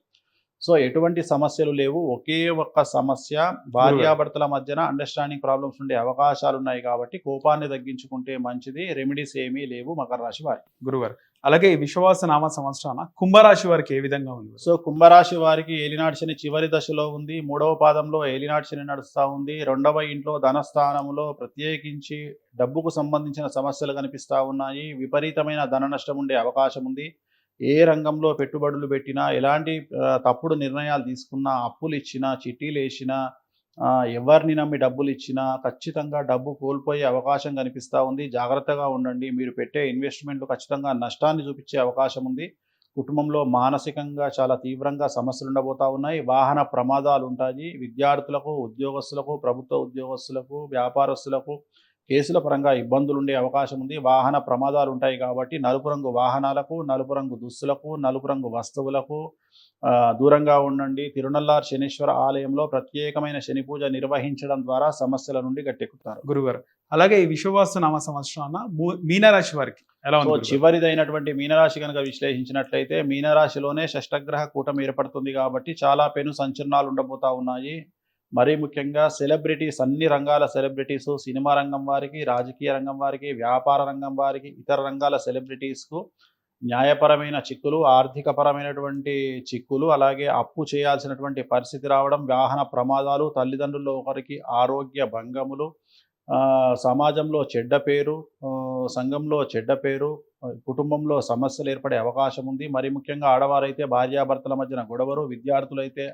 సో ఎటువంటి సమస్యలు లేవు. ఒకే ఒక్క సమస్య, భార్యాభర్తల మధ్యన అండర్‌స్టాండింగ్ ప్రాబ్లమ్స్ ఉండే అవకాశాలున్నాయి కాబట్టి కోపాన్ని తగ్గించుకుంటే మంచిది. రెమెడీస్ ఏమీ లేవు మకర రాశి వారికి. గురుగారు అలాగే ఈ విశ్వావసు నామ సంవత్సరాన కుంభరాశి వారికి ఏ విధంగా ఉంది? సో కుంభరాశి వారికి ఏలినాటి శని చివరి దశలో ఉంది. 3వ పాదంలో ఏలినాటి శని నడుస్తా ఉంది. 2వ ఇంట్లో ధనస్థానంలో ప్రత్యేకించి డబ్బుకు సంబంధించిన సమస్యలు కనిపిస్తా ఉన్నాయి. విపరీతమైన ధన నష్టం ఉండే అవకాశం ఉంది. ఏ రంగంలో పెట్టుబడులు పెట్టినా, ఎలాంటి తప్పుడు నిర్ణయాలు తీసుకున్నా, అప్పులు ఇచ్చినా, చిట్టీలేసినా, ఎవరిని నమ్మి డబ్బులు ఇచ్చినా ఖచ్చితంగా డబ్బు కోల్పోయే అవకాశం కనిపిస్తూ ఉంది. జాగ్రత్తగా ఉండండి. మీరు పెట్టే ఇన్వెస్ట్మెంట్లు ఖచ్చితంగా నష్టాన్ని చూపించే అవకాశం ఉంది. కుటుంబంలో మానసికంగా చాలా తీవ్రంగా సమస్యలు ఉండబోతా ఉన్నాయి. వాహన ప్రమాదాలు ఉంటాయి. విద్యార్థులకు, ఉద్యోగస్తులకు, ప్రభుత్వ ఉద్యోగస్తులకు, వ్యాపారస్తులకు కేసుల పరంగా ఇబ్బందులు ఉండే అవకాశం ఉంది. వాహన ప్రమాదాలు ఉంటాయి కాబట్టి నలుపు రంగు వాహనాలకు, నలుపు రంగు దుస్తులకు, నలుపు రంగు వస్తువులకు దూరంగా ఉండండి. తిరునల్లార్ శనీశ్వర ఆలయంలో ప్రత్యేకమైన శని పూజ నిర్వహించడం ద్వారా సమస్యల నుండి గట్టెక్కుతారు. గురుగారు అలాగే ఈ విశ్వవాసు నామ సంవత్సరాన మీనరాశి వారికి ఎలా సో ఉంది? చివరిదైనటువంటి మీనరాశి కనుక విశ్లేషించినట్లయితే మీనరాశిలోనే షష్టగ్రహ కూటమి ఏర్పడుతుంది కాబట్టి చాలా పెను సంచలనాలు ఉండబోతా ఉన్నాయి. మరీ ముఖ్యంగా సెలబ్రిటీస్, అన్ని రంగాల సెలబ్రిటీస్, సినిమా రంగం వారికి, రాజకీయ రంగం వారికి, వ్యాపార రంగం వారికి, ఇతర రంగాల సెలబ్రిటీస్కు న్యాయపరమైన చిక్కులు, ఆర్థికపరమైనటువంటి చిక్కులు, అలాగే అప్పు చేయాల్సినటువంటి పరిస్థితి రావడం, వాహన ప్రమాదాలు, తల్లిదండ్రుల్లో ఒకరికి ఆరోగ్య భంగములు, సమాజంలో చెడ్డ పేరు, సంఘంలో చెడ్డ పేరు, కుటుంబంలో సమస్యలు ఏర్పడే అవకాశం ఉంది. మరి ముఖ్యంగా ఆడవారైతే భార్యాభర్తల మధ్యన గొడవలు, విద్యార్థులైతే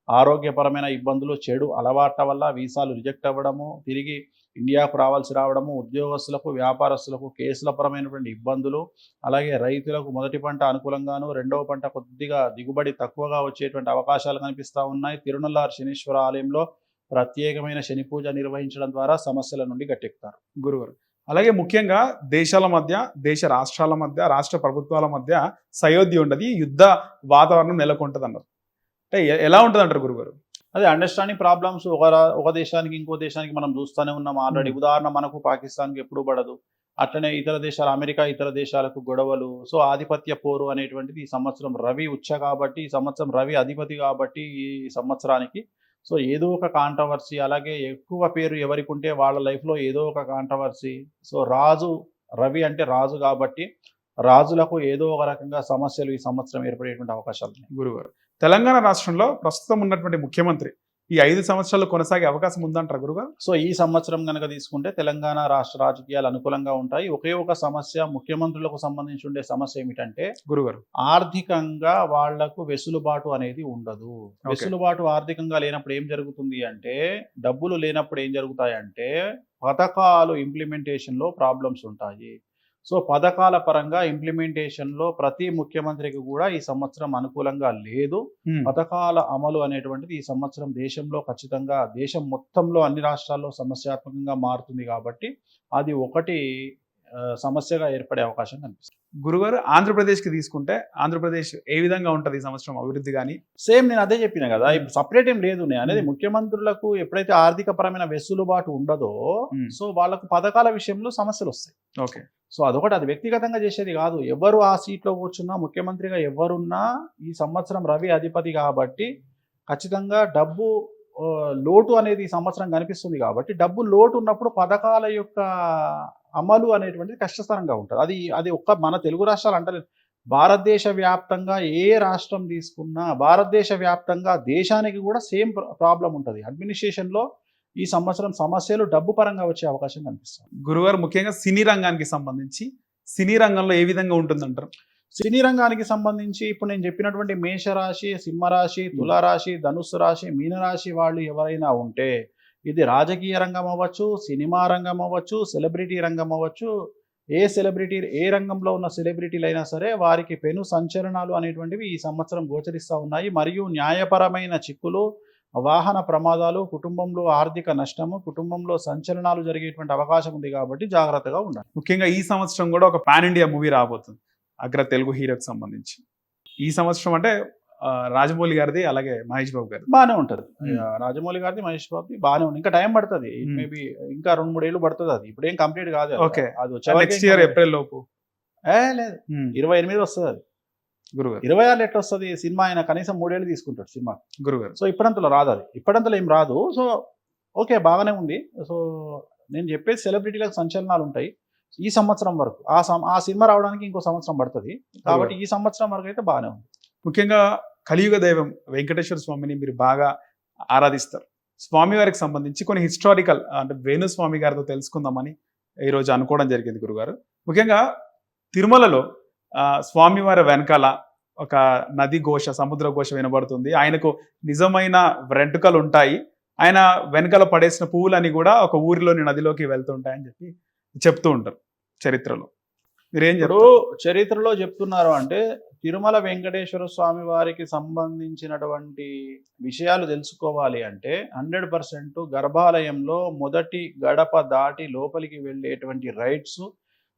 ఆరోగ్యపరమైన ఇబ్బందులు, చెడు అలవాట్ల వల్ల వీసాలు రిజెక్ట్ అవ్వడము, తిరిగి ఇండియాకు రావడము, ఉద్యోగస్తులకు, వ్యాపారస్తులకు కేసుల పరమైనటువంటి ఇబ్బందులు, అలాగే రైతులకు మొదటి పంట అనుకూలంగాను, రెండవ పంట కొద్దిగా దిగుబడి తక్కువగా వచ్చేటువంటి అవకాశాలు కనిపిస్తూ ఉన్నాయి. తిరునల్లార్ శనీశ్వర ఆలయంలో ప్రత్యేకమైన శని పూజ నిర్వహించడం ద్వారా సమస్యల నుండి గట్టెక్కుతారు. గురుగారు అలాగే ముఖ్యంగా దేశాల మధ్య, దేశ రాష్ట్రాల మధ్య, రాష్ట్ర ప్రభుత్వాల మధ్య సయోధ్య ఉండదు, యుద్ధ వాతావరణం నెలకొంటది అన్నారు. అంటే ఎలా ఉంటుంది అంటారు గురుగారు? అదే అండర్స్టాండింగ్ ప్రాబ్లమ్స్ ఒక దేశానికి ఇంకో దేశానికి మనం చూస్తూనే ఉన్నాం ఆల్రెడీ. ఉదాహరణ మనకు పాకిస్తాన్కి ఎప్పుడు పడదు, అట్లనే ఇతర దేశాలు, అమెరికా ఇతర దేశాలకు గొడవలు. సో ఆధిపత్య పోరు అనేటువంటిది ఈ సంవత్సరం రవి ఉచ్చ కాబట్టి, ఈ సంవత్సరం రవి అధిపతి కాబట్టి ఈ సంవత్సరానికి సో ఏదో ఒక కాంట్రవర్సీ, అలాగే ఎక్కువ పేరు ఎవరికి ఉంటే వాళ్ళ లైఫ్లో ఏదో ఒక కాంట్రవర్సీ. సో రాజు, రవి అంటే రాజు కాబట్టి రాజులకు ఏదో ఒక రకంగా సమస్యలు ఈ సంవత్సరం ఏర్పడేటువంటి అవకాశాలు ఉన్నాయి. గురుగారు తెలంగాణ రాష్ట్రంలో ప్రస్తుతం ఉన్నటువంటి ముఖ్యమంత్రి ఈ 5 సంవత్సరాలు కొనసాగే అవకాశం ఉందంటారు గురుగారు? సో ఈ సంవత్సరం కనుక తీసుకుంటే తెలంగాణ రాష్ట్ర రాజకీయాలు అనుకూలంగా ఉంటాయి. ఒకే ఒక సమస్య, ముఖ్యమంత్రులకు సంబంధించి ఉండే సమస్య ఏమిటంటే గురుగారు ఆర్థికంగా వాళ్లకు వెసులుబాటు అనేది ఉండదు. వెసులుబాటు ఆర్థికంగా లేనప్పుడు ఏం జరుగుతుంది అంటే, డబ్బులు లేనప్పుడు ఏం జరుగుతాయంటే పథకాలు ఇంప్లిమెంటేషన్లో ప్రాబ్లమ్స్ ఉంటాయి. సో పథకాల పరంగా ఇంప్లిమెంటేషన్లో ప్రతి ముఖ్యమంత్రికి కూడా ఈ సంవత్సరం అనుకూలంగా లేదు. పథకాల అమలు అనేటువంటిది ఈ సంవత్సరం దేశంలో ఖచ్చితంగా, దేశం మొత్తంలో అన్ని రాష్ట్రాల్లో సమస్యాత్మకంగా మారుతుంది కాబట్టి అది ఒకటి సమస్యగా ఏర్పడే అవకాశం కనిపిస్తుంది. గురుగారు ఆంధ్రప్రదేశ్కి తీసుకుంటే ఆంధ్రప్రదేశ్ ఏ విధంగా ఉంటుంది ఈ సంవత్సరం అభివృద్ధి? కానీ సేమ్ నేను అదే చెప్పిన కదా, ఇప్పుడు సపరేట్ ఏం లేదు. నేను అనేది ముఖ్యమంత్రులకు ఎప్పుడైతే ఆర్థిక పరమైన వెసులుబాటు ఉండదో సో వాళ్ళకు పథకాల విషయంలో సమస్యలు వస్తాయి. ఓకే, సో అదొకటి, అది వ్యక్తిగతంగా చేసేది కాదు. ఎవరు ఆ సీట్లో కూర్చున్నా, ముఖ్యమంత్రిగా ఎవరున్నా ఈ సంవత్సరం రవి అధిపతి కాబట్టి ఖచ్చితంగా డబ్బు లోటు అనేది ఈ సంవత్సరం కనిపిస్తుంది కాబట్టి డబ్బు లోటు ఉన్నప్పుడు పథకాల యొక్క అమలు అనేటువంటిది కష్టతరంగా ఉంటుంది. అది ఒక్క మన తెలుగు రాష్ట్రాలు అంటారు, భారతదేశ వ్యాప్తంగా ఏ రాష్ట్రం తీసుకున్నా భారతదేశ వ్యాప్తంగా దేశానికి కూడా సేమ్ ప్రాబ్లం ఉంటుంది. అడ్మినిస్ట్రేషన్లో ఈ సంవత్సరం సమస్యలు డబ్బు పరంగా వచ్చే అవకాశం కనిపిస్తుంది. గురుగారు ముఖ్యంగా సినీ రంగానికి సంబంధించి, సినీ రంగంలో ఏ విధంగా ఉంటుందంటారు? సినీ రంగానికి సంబంధించి ఇప్పుడు నేను చెప్పినటువంటి మేషరాశి, సింహరాశి, తులారాశి, ధనుస్సు రాశి, మీనరాశి వాళ్ళు ఎవరైనా ఉంటే, ఇది రాజకీయ రంగం అవ్వచ్చు, సినిమా రంగం అవ్వచ్చు, సెలబ్రిటీ రంగం అవ్వచ్చు, ఏ రంగంలో ఉన్న సెలబ్రిటీలు అయినా సరే వారికి పెను సంచలనాలు అనేటువంటివి ఈ సంవత్సరం గోచరిస్తూ ఉన్నాయి. మరియు న్యాయపరమైన చిక్కులు, వాహన ప్రమాదాలు, కుటుంబంలో ఆర్థిక నష్టము, కుటుంబంలో సంచలనాలు జరిగేటువంటి అవకాశం ఉంది కాబట్టి జాగ్రత్తగా ఉండాలి. ముఖ్యంగా ఈ సంవత్సరం కూడా ఒక పాన్ ఇండియా మూవీ రాబోతుంది అగ్ర తెలుగు హీరోకి సంబంధించి. ఈ సంవత్సరం అంటే రాజమౌళి గారిది, అలాగే మహేష్ బాబు గారిది బాగానే ఉంటుంది. రాజమౌళి గారిది, మహేష్ బాబుది బాగానే ఉంది. ఇంకా టైం పడుతుంది, మేబీ ఇంకా 2-3 ఏళ్ళు పడుతుంది. అది ఇప్పుడు ఏం కంప్లీట్ కాదు. ఓకే, అది నెక్స్ట్ ఇయర్ ఏప్రిల్ లోపు లేదు, 28 వస్తుంది. అది గురుగారు 26 ఎట్లా వస్తుంది సినిమా? ఆయన కనీసం 3 ఏళ్ళు తీసుకుంటాడు సినిమా. గురుగారు సో ఇప్పుడంతలో రాదు, అది ఇప్పుడంతలో ఏం రాదు. సో ఓకే, బాగానే ఉంది. సో నేను చెప్పేది సెలబ్రిటీలకు సంచలనాలు ఉంటాయి ఈ సంవత్సరం వరకు. ఆ సినిమా రావడానికి ఇంకో సంవత్సరం పడుతుంది, కాబట్టి ఈ సంవత్సరం వరకు అయితే బాగానే ఉంది. ముఖ్యంగా కలియుగ దైవం వెంకటేశ్వర స్వామిని మీరు బాగా ఆరాధిస్తారు. స్వామివారికి సంబంధించి కొన్ని హిస్టారికల్ అంటే వేణుస్వామి గారితో తెలుసుకుందామని ఈరోజు అనుకోవడం జరిగింది గురుగారు. ముఖ్యంగా తిరుమలలో స్వామివారి వెనకాల ఒక నది ఘోష, సముద్ర ఘోష వినబడుతుంది. ఆయనకు నిజమైన వెంట్రుకలు ఉంటాయి. ఆయన వెనకాల పడేసిన పువ్వులని కూడా ఒక ఊరిలోని నదిలోకి వెళ్తుంటాయని చెప్పి చెప్తూ ఉంటారు చరిత్రలో. మీరేం ఇప్పుడు చెప్తారు? చరిత్రలో చెప్తున్నారు అంటే తిరుమల వెంకటేశ్వర స్వామి వారికి సంబంధించినటువంటి విషయాలు తెలుసుకోవాలి అంటే 100% గర్భాలయంలో మొదటి గడప దాటి లోపలికి వెళ్ళేటువంటి రైట్స్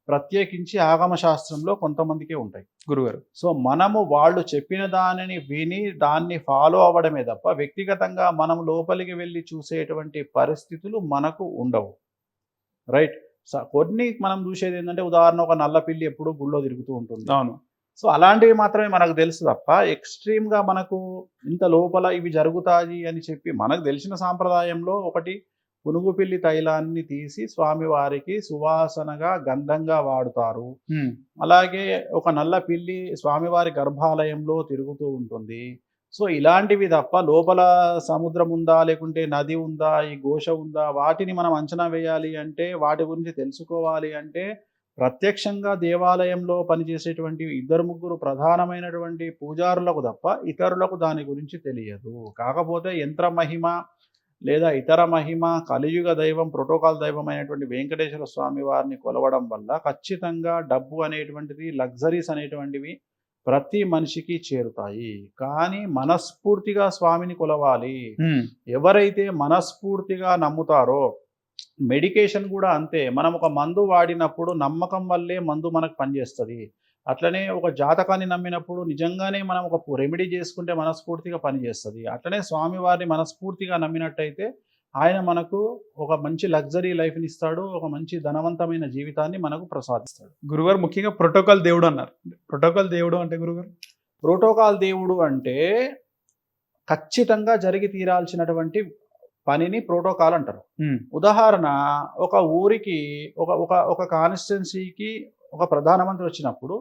ప్రత్యేకించి ఆగమ శాస్త్రంలో కొంతమందికే ఉంటాయి గురుగారు. సో మనము వాళ్ళు చెప్పిన దానిని విని దాన్ని ఫాలో అవ్వడమే తప్ప వ్యక్తిగతంగా మనం లోపలికి వెళ్ళి చూసేటువంటి పరిస్థితులు మనకు ఉండవు. రైట్. కొన్ని మనం చూసేది ఏంటంటే ఉదాహరణ ఒక నల్ల పిల్లి ఎప్పుడు గుళ్ళో తిరుగుతూ ఉంటుంది. అవును. సో అలాంటివి మాత్రమే మనకు తెలుసు తప్ప ఎక్స్ట్రీమ్గా మనకు ఇంత లోపల ఇవి జరుగుతాయి అని చెప్పి మనకు తెలిసిన సాంప్రదాయంలో ఒకటి పునుగు పిల్లి తైలాన్ని తీసి స్వామివారికి సువాసనగా గంధంగా వాడుతారు. అలాగే ఒక నల్ల పిల్లి స్వామివారి గర్భాలయంలో తిరుగుతూ ఉంటుంది. సో ఇలాంటివి తప్ప లోపల సముద్రం ఉందా లేకుంటే నది ఉందా ఈ ఘోష ఉందా వాటిని మనం అంచనా వేయాలి అంటే వాటి గురించి తెలుసుకోవాలి అంటే ప్రత్యక్షంగా దేవాలయంలో పనిచేసేటువంటి 2-3 ప్రధానమైనటువంటి పూజారులకు తప్ప ఇతరులకు దాని గురించి తెలియదు. కాకపోతే యంత్ర మహిమ లేదా ఇతర మహిమ కలియుగ దైవం ప్రోటోకాల్ దైవం అయినటువంటి వెంకటేశ్వర స్వామి వారిని కొలవడం వల్ల ఖచ్చితంగా డబ్బు అనేటువంటిది లగ్జరీస్ అనేటువంటివి ప్రతి మనిషికి చేరుతాయి. కానీ మనస్ఫూర్తిగా స్వామిని కొలవాలి. ఎవరైతే మనస్ఫూర్తిగా నమ్ముతారో మెడికేషన్ కూడా అంతే. మనం ఒక మందు వాడినప్పుడు నమ్మకం వల్లే మందు మనకు పనిచేస్తుంది. అట్లనే ఒక జాతకాన్ని నమ్మినప్పుడు నిజంగానే మనం ఒక రెమెడీ చేసుకుంటే మనస్ఫూర్తిగా పనిచేస్తుంది. అట్లనే స్వామివారిని మనస్ఫూర్తిగా నమ్మినట్టయితే ఆయన మనకు ఒక మంచి లగ్జరీ లైఫ్ని ఇస్తాడు, ఒక మంచి ధనవంతమైన జీవితాన్ని మనకు ప్రసాదిస్తాడు. గురుగారు ముఖ్యంగా ప్రోటోకాల్ దేవుడు అన్నారు. ప్రోటోకాల్ దేవుడు అంటే గురుగారు? ప్రోటోకాల్ దేవుడు అంటే ఖచ్చితంగా జరిగి తీరాల్సినటువంటి పనిని ప్రోటోకాల్ అంటారు. ఉదాహరణ ఒక ఊరికి ఒక కాన్స్టిట్యున్సీకి ఒక ప్రధానమంత్రి వచ్చినప్పుడు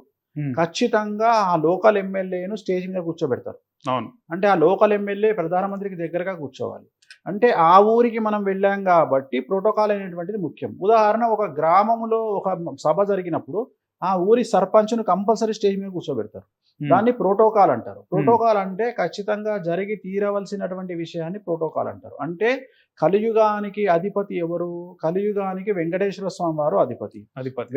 ఖచ్చితంగా ఆ లోకల్ ఎమ్మెల్యేను స్టేజ్ మీద కూర్చోబెడతారు. అవును. అంటే ఆ లోకల్ ఎమ్మెల్యే ప్రధానమంత్రికి దగ్గరగా కూర్చోవాలి. అంటే ఆ ఊరికి మనం వెళ్ళాం కాబట్టి ప్రోటోకాల్ అనేటువంటిది ముఖ్యం. ఉదాహరణ ఒక గ్రామంలో ఒక సభ జరిగినప్పుడు ఆ ఊరి సర్పంచ్ను కంపల్సరీ స్టేజ్ మీద కూర్చోబెడతారు. దాన్ని ప్రోటోకాల్ అంటారు. ప్రోటోకాల్ అంటే ఖచ్చితంగా జరిగి తీరవలసినటువంటి విషయాన్ని ప్రోటోకాల్ అంటారు. అంటే కలియుగానికి అధిపతి ఎవరు? కలియుగానికి వెంకటేశ్వర స్వామి వారు అధిపతి.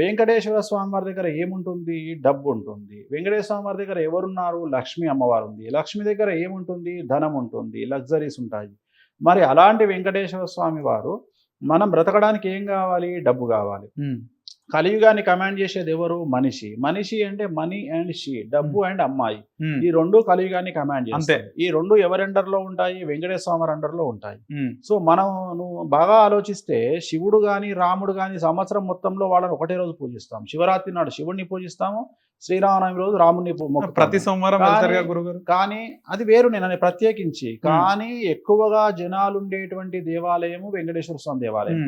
వెంకటేశ్వర స్వామి వారి దగ్గర ఏముంటుంది? డబ్బు ఉంటుంది. వెంకటేశ్వర స్వామి వారి దగ్గర ఎవరున్నారు? లక్ష్మీ అమ్మవారు ఉంది. లక్ష్మి దగ్గర ఏముంటుంది? ధనం ఉంటుంది, లగ్జరీస్ ఉంటాయి. మరి అలాంటి వెంకటేశ్వర స్వామి వారు మనం బ్రతకడానికి ఏం కావాలి? డబ్బు కావాలి. కలియుగాన్ని కమాండ్ చేసేది ఎవరు? మనిషి. మనిషి అంటే మనీ అండ్ షీ, డబ్బు అండ్ అమ్మాయి. ఈ రెండు కలియుగాన్ని కమాండ్ చేస్తాయి. ఈ రెండు ఎవరి అండర్లో ఉంటాయి? వెంకటేశ్వర స్వామి అండర్లో ఉంటాయి. సో నువ్వు బాగా ఆలోచిస్తే శివుడు గాని రాముడు గాని సంవత్సరం మొత్తంలో వాళ్ళని ఒకటే రోజు పూజిస్తాం. శివరాత్రి నాడు శివుడిని పూజిస్తాము, శ్రీరామనవమి రోజు రాముడిని ప్రతి సోమవారం. కానీ అది వేరు, నేను ప్రత్యేకించి. కానీ ఎక్కువగా జనాలు ఉండేటువంటి దేవాలయము వెంకటేశ్వర స్వామి దేవాలయం.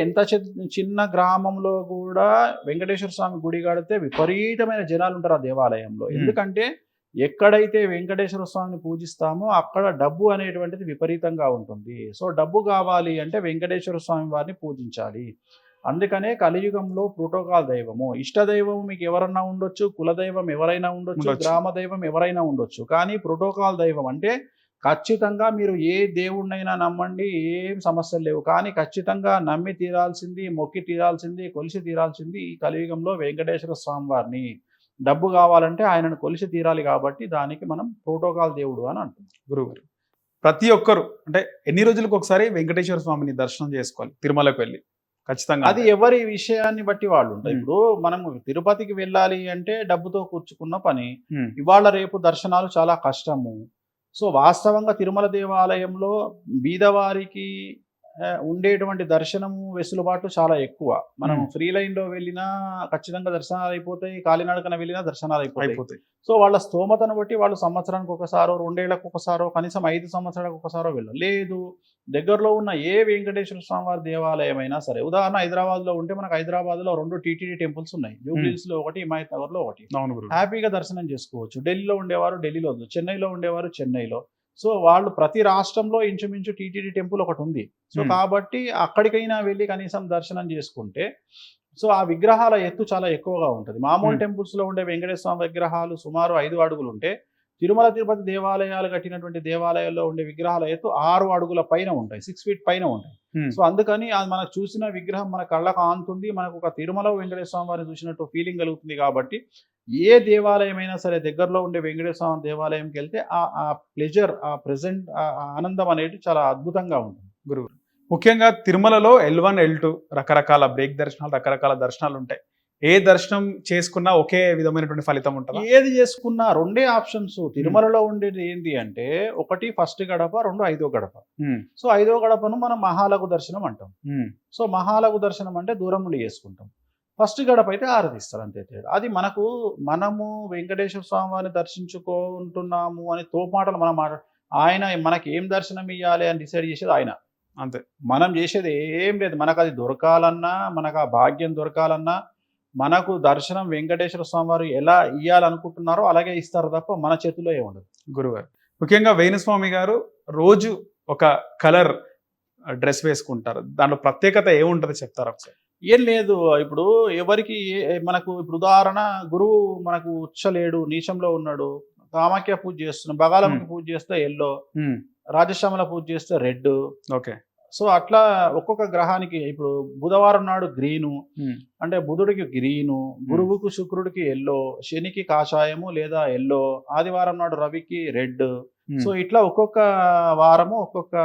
ఎంత చిన్న గ్రామంలో కూడా వెంకటేశ్వర స్వామి గుడి కడితే విపరీతమైన జనాలు ఉంటారు ఆ దేవాలయంలో. ఎందుకంటే ఎక్కడైతే వెంకటేశ్వర స్వామిని పూజిస్తామో అక్కడ డబ్బు అనేటువంటిది విపరీతంగా ఉంటుంది. సో డబ్బు కావాలి అంటే వెంకటేశ్వర స్వామి వారిని పూజించాలి. అందుకనే కలియుగంలో ప్రోటోకాల్ దైవము, ఇష్ట దైవం మీకు ఎవరన్నా ఉండొచ్చు, కులదైవం ఎవరైనా ఉండొచ్చు, గ్రామ దైవం ఎవరైనా ఉండొచ్చు. కానీ ప్రోటోకాల్ దైవం అంటే ఖచ్చితంగా మీరు ఏ దేవుడినైనా నమ్మండి, ఏం సమస్యలు లేవు. కానీ ఖచ్చితంగా నమ్మి తీరాల్సింది, మొక్కి తీరాల్సింది, కొలిసి తీరాల్సింది ఈ కలియుగంలో వెంకటేశ్వర స్వామి వారిని. డబ్బు కావాలంటే ఆయనను కొలిసి తీరాలి, కాబట్టి దానికి మనం ప్రోటోకాల్ దేవుడు అని అంటున్నాం. గురుగారు, ప్రతి ఒక్కరు అంటే ఎన్ని రోజులకు ఒకసారి వెంకటేశ్వర స్వామిని దర్శనం చేసుకోవాలి తిరుమలకు వెళ్ళి? ఖచ్చితంగా అది ఎవరి విషయాన్ని బట్టి వాళ్ళు ఉంటాయి. ఇప్పుడు మనం తిరుపతికి వెళ్ళాలి అంటే డబ్బుతో కూర్చుకున్న పని. ఇవాళ రేపు దర్శనాలు చాలా కష్టము. సో వాస్తవంగా తిరుమల దేవాలయంలో బీదవారికి ఉండేటువంటి దర్శనము వెసులుబాటు చాలా ఎక్కువ. మనం ఫ్రీ లైన్లో వెళ్ళినా ఖచ్చితంగా దర్శనాలు అయిపోతాయి, కాలినడకన వెళ్ళినా దర్శనాలు అయిపోతాయి. సో వాళ్ళ స్తోమతను బట్టి వాళ్ళు సంవత్సరానికి ఒకసారో, 2 ఏళ్లకు ఒకసారో, కనీసం 5 సంవత్సరాలకు ఒకసారో వెళ్ళాలి. లేదు దగ్గరలో ఉన్న ఏ వెంకటేశ్వర స్వామి వారి దేవాలయం అయినా సరే, ఉదాహరణ హైదరాబాద్లో ఉంటే మనకు హైదరాబాద్లో 2 టీటీడీ టెంపుల్స్ ఉన్నాయి. జూబ్లీహిల్స్లో ఒకటి, హిమాయత్ నగర్లో ఒకటి. హ్యాపీగా దర్శనం చేసుకోవచ్చు. ఢిల్లీలో ఉండేవారు ఢిల్లీలో, చెన్నైలో ఉండేవారు చెన్నైలో. సో వాళ్ళు ప్రతి రాష్ట్రంలో ఇంచుమించు టీటీడీ టెంపుల్ ఒకటి ఉంది. సో కాబట్టి అక్కడికైనా వెళ్ళి కనీసం దర్శనం చేసుకుంటే, సో ఆ విగ్రహాల ఎత్తు చాలా ఎక్కువగా ఉంటుంది. మామూలు టెంపుల్స్లో ఉండే వెంకటేశ్వర స్వామి విగ్రహాలు సుమారు 5 అడుగులు ఉంటే, తిరుమల తిరుపతి దేవాలయాలు కట్టినటువంటి దేవాలయాల్లో ఉండే విగ్రహాల ఎత్తు 6 అడుగుల పైన ఉంటాయి, 6 ఫీట్ పైన ఉంటాయి. సో అందుకని అది మనకు చూసిన విగ్రహం మన కళ్ళకు ఆనుతుంది, మనకు ఒక తిరుమల వెంకటేశ్వర స్వామి వారిని చూసినట్టు ఫీలింగ్ కలుగుతుంది. కాబట్టి ఏ దేవాలయం అయినా సరే దగ్గరలో ఉండే వెంకటేశ్వర స్వామి దేవాలయంకి వెళ్తే ఆ ప్లెజర్, ఆ ప్రెజెంట్, ఆ ఆనందం అనేది చాలా అద్భుతంగా ఉంటుంది. గురువు ముఖ్యంగా తిరుమలలో L1, L2 రకరకాల బ్రేక్ దర్శనాలు, రకరకాల దర్శనాలు ఉంటాయి. ఏ దర్శనం చేసుకున్నా ఒకే విధమైనటువంటి ఫలితం ఉంటుంది. ఏది చేసుకున్నా 2 ఆప్షన్స్. తిరుమలలో ఉండేది ఏంటి అంటే, ఒకటి ఫస్ట్ గడప, 2 5వ గడప. సో 5వ గడపను మనం మహాలఘు దర్శనం అంటాం. సో మహాలఘు దర్శనం అంటే దూరం నుండి చేసుకుంటాం. ఫస్ట్ గడప అయితే ఆరతిస్తారు, అంతే తేడా. అది మనము వెంకటేశ్వర స్వామి వారిని దర్శించుకుంటున్నాము అని తోపాటలు మనం ఆయన మనకి ఏం దర్శనం ఇవ్వాలి అని డిసైడ్ చేసేది ఆయన, అంతే. మనం చేసేది ఏం లేదు. మనకు అది దొరకాలన్నా, మనకు ఆ భాగ్యం దొరకాలన్నా, మనకు దర్శనం వెంకటేశ్వర స్వామి వారు ఎలా ఇవ్వాలనుకుంటున్నారో అలాగే ఇస్తారు తప్ప మన చేతిలో ఏముండదు. గురుగారు ముఖ్యంగా వేణుస్వామి గారు రోజు ఒక కలర్ డ్రెస్ వేసుకుంటారు, దాంట్లో ప్రత్యేకత ఏముంటుంది చెప్తారా ఒకసారి? ఏం లేదు, ఇప్పుడు ఎవరికి మనకు ఇప్పుడు ఉదాహరణ, గురువు మనకు ఉచ్చలేడు, నీచంలో ఉన్నాడు, కామాఖ్య పూజ చేస్తున్నాం, బగాలమ్మకి పూజ చేస్తే ఎల్లో, రాజశ్యామల పూజ చేస్తే రెడ్. ఓకే. సో అట్లా ఒక్కొక్క గ్రహానికి, ఇప్పుడు బుధవారం నాడు గ్రీను అంటే బుధుడికి గ్రీను, గురువుకు శుక్రుడికి ఎల్లో, శనికి కాషాయము లేదా ఎల్లో, ఆదివారం నాడు రవికి రెడ్. సో ఇట్లా ఒక్కొక్క వారము ఒక్కొక్క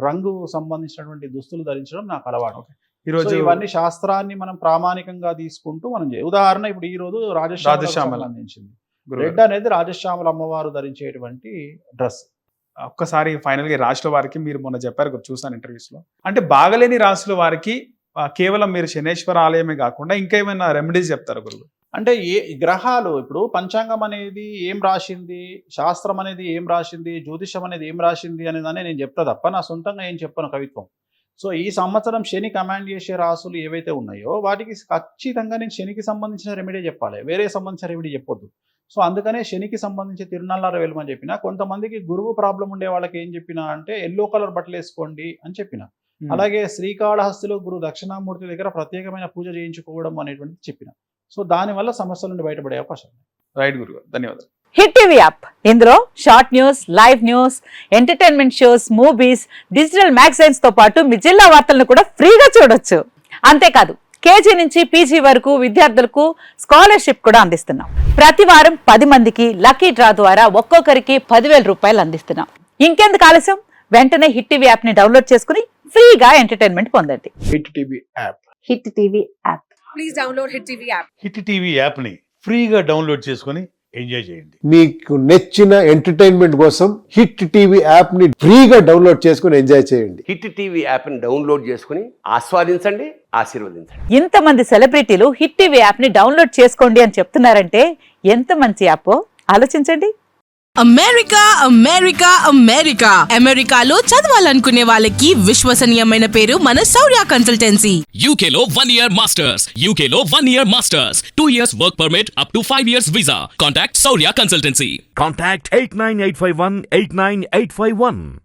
రంగు సంబంధించినటువంటి దుస్తులు ధరించడం నాకు అలవాటు. ఈరోజు ఇవన్నీ శాస్త్రాన్ని మనం ప్రామాణికంగా తీసుకుంటూ మనం ఉదాహరణ ఇప్పుడు ఈ రోజు రాజశ్యామల అందించింది. రెడ్ అనేది రాజశ్యామల అమ్మవారు ధరించేటువంటి డ్రెస్. ఒక్కసారి ఫైనల్ గా రాశుల వారికి మీరు మొన్న చెప్పారు, చూసాను ఇంటర్వ్యూస్ లో, అంటే బాగలేని రాశుల వారికి కేవలం మీరు శనేశ్వర ఆలయమే కాకుండా ఇంకా ఏమైనా రెమెడీస్ చెప్తారు గురువు? అంటే ఏ గ్రహాలు, ఇప్పుడు పంచాంగం అనేది ఏం రాసింది, శాస్త్రం అనేది ఏం రాసింది, జ్యోతిషం అనేది ఏం రాసింది అనేదాన్ని నేను చెప్తా తప్ప నా సొంతంగా ఏం చెప్పను కవిత్వం. సో ఈ సంవత్సరం శని కమాండ్ చేసే రాసులు ఏవైతే ఉన్నాయో వాటికి ఖచ్చితంగా నేను శనికి సంబంధించిన రెమెడీ చెప్పాలి, వేరే సంబంధించిన రెమెడీ చెప్పొద్దు. సో అందుకనే శనికి సంబంధించి తిరునల్లార వెళ్ళమని చెప్పిన. కొంతమందికి గురువు ప్రాబ్లం ఉండే వాళ్ళకి ఏం చెప్పినా అంటే ఎల్లో కలర్ బట్టలు వేసుకోండి అని చెప్పిన. అలాగే శ్రీకాళహస్తిలో గురు దక్షిణామూర్తి దగ్గర ప్రత్యేకమైన పూజ చేయించుకోవడం అనేటువంటిది చెప్పిన. సో దానివల్ల సమస్యల నుండి బయటపడే అవకాశం. రైట్ గురువు, ధన్యవాదాలు. హిట్ టీవీ యాప్, ఇందులో short news, live news, entertainment shows, movies, digital magazines తో పాటు మీ జిల్లా వార్తలను కూడా ఫ్రీగా చూడొచ్చు. అంతేకాదు కేజీ నుంచి పీజీ వరకు విద్యార్థులకు స్కాలర్షిప్ కూడా అందిస్తున్నాం. ప్రతి వారం 10 మందికి లక్కీ డ్రా ద్వారా ఒక్కొక్కరికి 10,000 రూపాయలు అందిస్తున్నాం. ఇంకెందుకు ఆలస్యం, వెంటనే హిట్ టీవీ యాప్ ని డౌన్లోడ్ చేసుకుని ఫ్రీగా ఎంటర్టైన్మెంట్ పొందండి. Hit TV app. Hit TV app. Please download hit TV app. Hit TV app ని ఫ్రీగా డౌన్లోడ్ చేసుకొని ఎంజాయ్ చేయండి. మీకు నచ్చిన ఎంటర్టైన్మెంట్ కోసం హిట్ టీవీ యాప్ ని ఫ్రీగా డౌన్లోడ్ చేసుకొని ఎంజాయ్ చేయండి. హిట్ టీవీ యాప్ ని డౌన్లోడ్ చేసుకుని ఆస్వాదించండి, ఆశీర్వదించండి. ఇంతమంది సెలబ్రిటీలు హిట్ టీవీ యాప్ ని డౌన్లోడ్ చేసుకోండి అని చెప్తున్నారంటే ఎంత మంచి యాప్ ఆలోచించండి. అమెరికా అమెరికా అమెరికా అమెరికాలో చదవాలనుకునే వాళ్ళకి విశ్వసనీయమైన పేరు మన శౌర్య కన్సల్టెన్సీ. UK లో 1 year masters. UK లో 1 year masters. 2 years work permit up to 5 years visa. Contact Saurya Consultancy. Contact 89851 89851.